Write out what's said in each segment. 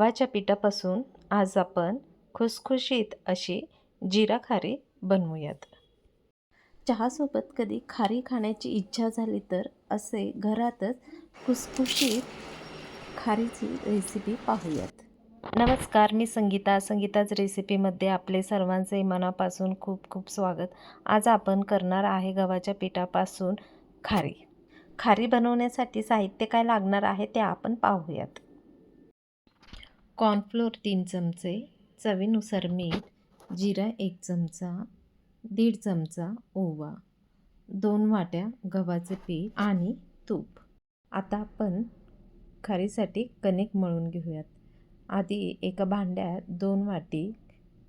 गव्हाच्या पिठापासून आज आपण खुसखुशीत अशी जिरा खारी बनवूयात। चहासोबत कधी खारी खाण्याची इच्छा झाली तर असे घरातच खुसखुशीत खारीची रेसिपी पाहूयात। नमस्कार, मी संगीताच रेसिपीमध्ये आपले सर्वांचे मनापासून खूप खूप स्वागत। आज आपण करणार आहे गव्हाच्या पिठापासून खारी। खारी बनवण्यासाठी साहित्य काय लागणार आहे ते आपण पाहूयात। कॉर्नफ्लोअर 3 चमचे, चवीनुसार मीठ, जिरा 1 चमचा, 1.5 चमचा ओवा, 2 वाट्या गव्हाचे पीठ आणि तूप। आता आपण खारीसाठी कणिक मळून घेऊयात। आधी एका भांड्यात 2 वाटी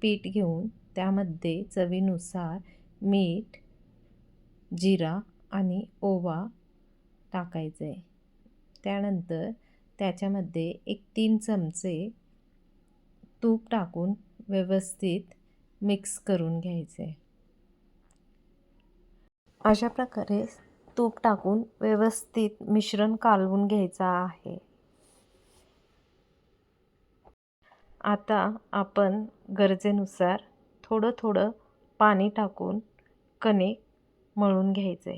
पीठ घेऊन त्यामध्ये चवीनुसार मीठ, जिरा आणि ओवा टाकायचे। त्यानंतर त्याच्यामध्ये 3 चमचे तूप टाकून व्यवस्थित मिक्स करून घ्यायचे। अशा प्रकारे तूप टाकून व्यवस्थित मिश्रण कालवून घ्यायचं आहे। आता आपण गरजेनुसार थोडं पाणी टाकून कणिक मळून घ्यायचे।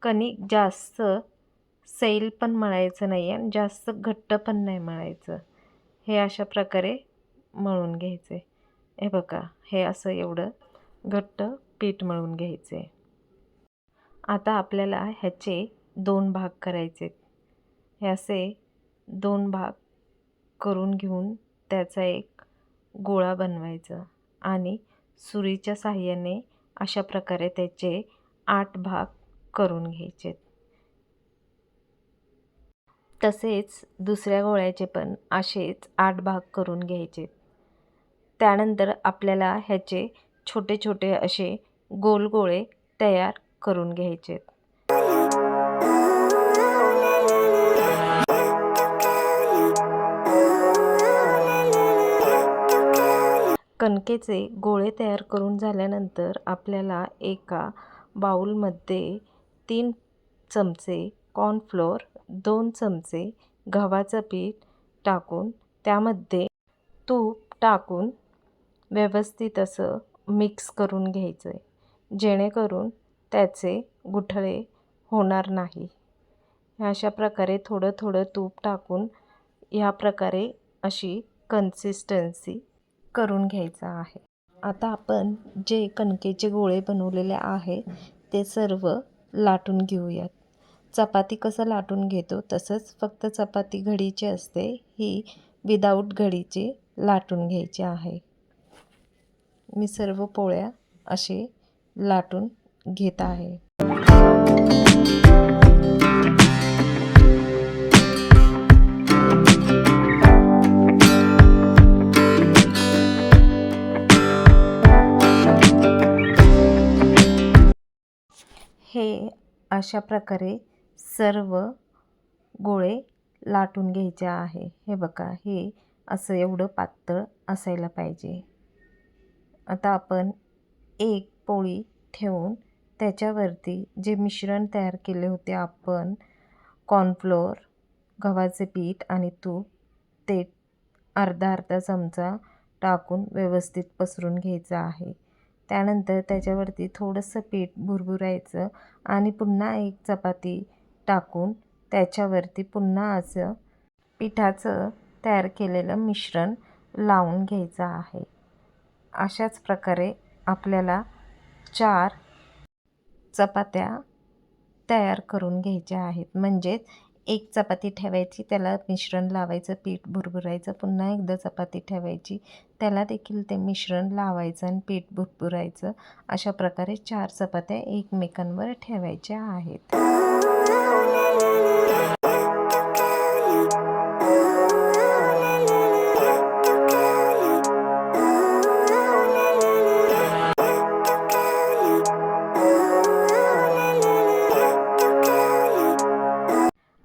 कणिक जास्त सैल पण मळायचं नाही आणि जास्त घट्ट पण नाही मळायचं। हे अशा प्रकारे मळून घ्यायचे। हे बघा, हे असं एवढं घट्ट पीठ मळून घ्यायचे। आता आपल्याला ह्याचे 2 भाग करायचे। हे असे 2 भाग करून घेऊन त्याचा एक गोळा बनवायचा आणि सुरीच्या साहाय्याने अशा प्रकारे त्याचे 8 भाग करून घ्यायचे। तसेच दुसऱ्या गोळ्याचे पण असेच 8 भाग करून घ्यायचे। त्यानंतर आपल्याला ह्याचे छोटे असे गोल गोळे तयार करून घ्यायचे। कणकेचे गोळे तयार करून झाल्यानंतर आपल्याला एका बाउलमध्ये 3 चमचे कॉर्नफ्लोअर, 2 चमचे गव्हाचं पीठ टाकून त्यामध्ये तूप टाकून व्यवस्थित असं मिक्स करून घ्यायचं आहे, जेणेकरून त्याचे गुठळे होणार नाही। अशा प्रकारे थोडं तूप टाकून ह्या प्रकारे अशी कन्सिस्टन्सी करून घ्यायचं आहे। आता आपण जे कणकेचे गोळे बनवलेले आहे ते सर्व लाटून घेऊयात। चपाती कसं लाटून घेतो तसंच फक्त चपाती घडीची असते, ही विदाऊट घडीची लाटून घ्यायची आहे। मी सर्व पोळ्या असे लाटून घेत आहे। हे अशा प्रकारे सर्व गोळे लाटून घ्यायचे आहे। हे बघा, हे असं एवढं पातळ असायला पाहिजे। आता आपण एक पोळी ठेवून त्याच्यावरती जे मिश्रण तयार केले होते आपण, कॉर्नफ्लोअर, गव्हाचे पीठ आणि तूप, ते अर्धा चमचा टाकून व्यवस्थित पसरून घ्यायचं आहे। त्यानंतर त्याच्यावरती थोडंसं पीठ भुरभुरायचं आणि पुन्हा एक चपाती टाकून त्याच्यावरती पुन्हा असं पिठाचं तयार केलेलं मिश्रण लावून घ्यायचं आहे। अशाच प्रकारे आपल्याला 4 चपात्या तयार करून घ्यायच्या आहेत। म्हणजेच एक चपाती ठेवायची, त्याला मिश्रण लावायचं, पीठ भुरभुरायचं, पुन्हा एकदा चपाती ठेवायची, त्याला देखील ते मिश्रण लावायचं आणि पीठ भुरभुरायचं। अशा प्रकारे 4 चपात्या एकमेकांवर ठेवायच्या आहेत।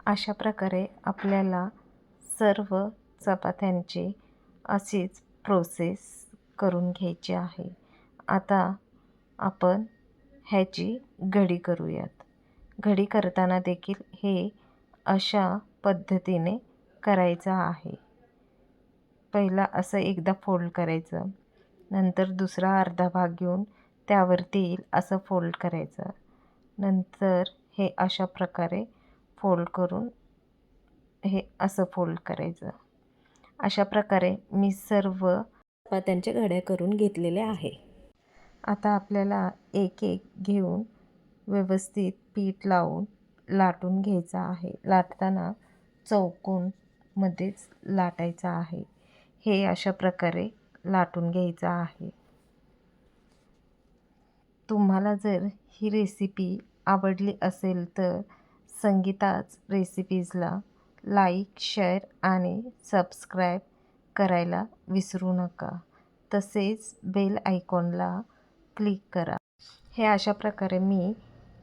अशा प्रकारे आपल्याला सर्व चपात्यांची अशीच प्रोसेस करून घ्यायची आहे। आता आपण ह्याची घडी करूयात। घडी करताना देखील हे अशा पद्धतीने करायचं आहे। पहिला असं एकदा फोल्ड करायचं, नंतर दुसरा अर्धा भाग घेऊन त्यावरती येईल असं फोल्ड करायचं. नंतर हे अशा प्रकारे फोल्ड करून हे असं फोल्ड करायचं. अशा प्रकारे मी सर्व चपात्यांच्या घड्या करून घेतलेल्या आहे. आता आपल्याला एक एक घेऊन व्यवस्थित पीठ लावून लाटून घ्यायचं आहे. लाटताना चौकोनमध्येच लाटायचं आहे. हे अशा प्रकारे लाटून घ्यायचं आहे. तुम्हाला जर ही रेसिपी आवडली असेल तर संगीताच रेसिपीजला लाईक, शेअर आणि सबस्क्राईब करायला विसरू नका. तसेच बेल आयकॉनला क्लिक करा. हे अशा प्रकारे मी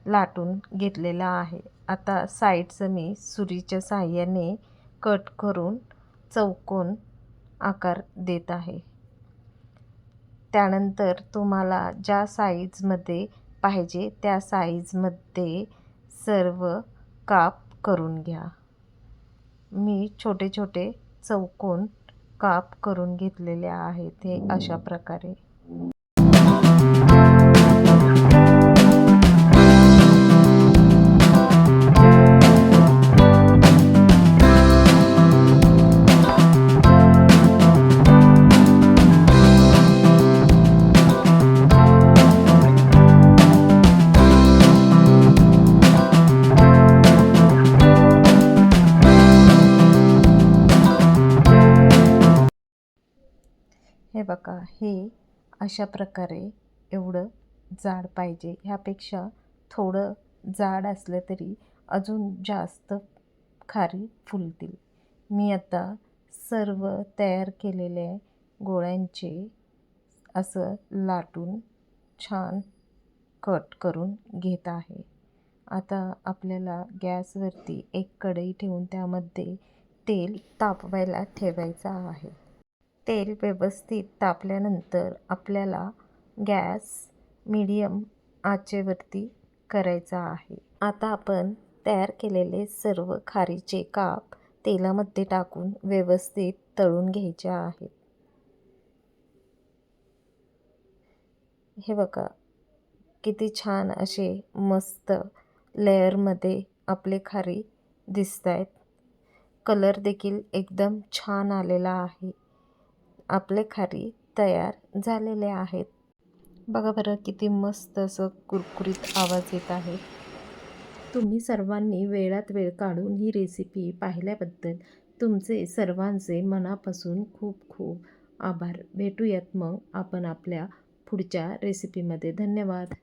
लाटून घेतलेलं आहे. आता साईडचं मी सुरीच्या साहाय्याने कट करून चौकोन आकार देत आहे. त्यानंतर तुम्हाला ज्या साईजमध्ये पाहिजे त्या साईजमध्ये सर्व काप करून घ्या. मी छोटे छोटे चौकोन काप करून घेतलेले आहेत. हे अशा प्रकारे. हे बघा, हे अशा प्रकारे एवढं जाड पाहिजे. ह्यापेक्षा थोडं जाड असलं तरी अजून जास्त खारी फुलतील. मी आता सर्व तयार केलेल्या गोळ्यांचे असं लाटून छान कट करून घेत आहे. आता आपल्याला गॅसवरती एक कढई ठेवून त्यामध्ये तेल तापवायला ठेवायचं आहे. तेल व्यवस्थित तापल्यानंतर आपल्याला गॅस मीडियम आचेवरती करायचा आहे. आता आपण तयार केलेले सर्व खारीचे काप तेलामध्ये टाकून व्यवस्थित तळून घ्यायचे आहेत. हे बघा, किती छान असे मस्त लेअरमध्ये आपले खारी दिसत आहेत. कलर देखील एकदम छान आलेला आहे. आपले खारी तयार झालेले आहेत. बघा बरं, किती मस्त असं कुरकुरीत आवाज येत आहे. तुम्ही सर्वांनी वेळात वेळ काढून ही रेसिपी पाहिल्याबद्दल तुमचे सर्वांचे मनापासून खूप खूप आभार. भेटूयात मग आपण आपल्या पुढच्या रेसिपीमध्ये. धन्यवाद.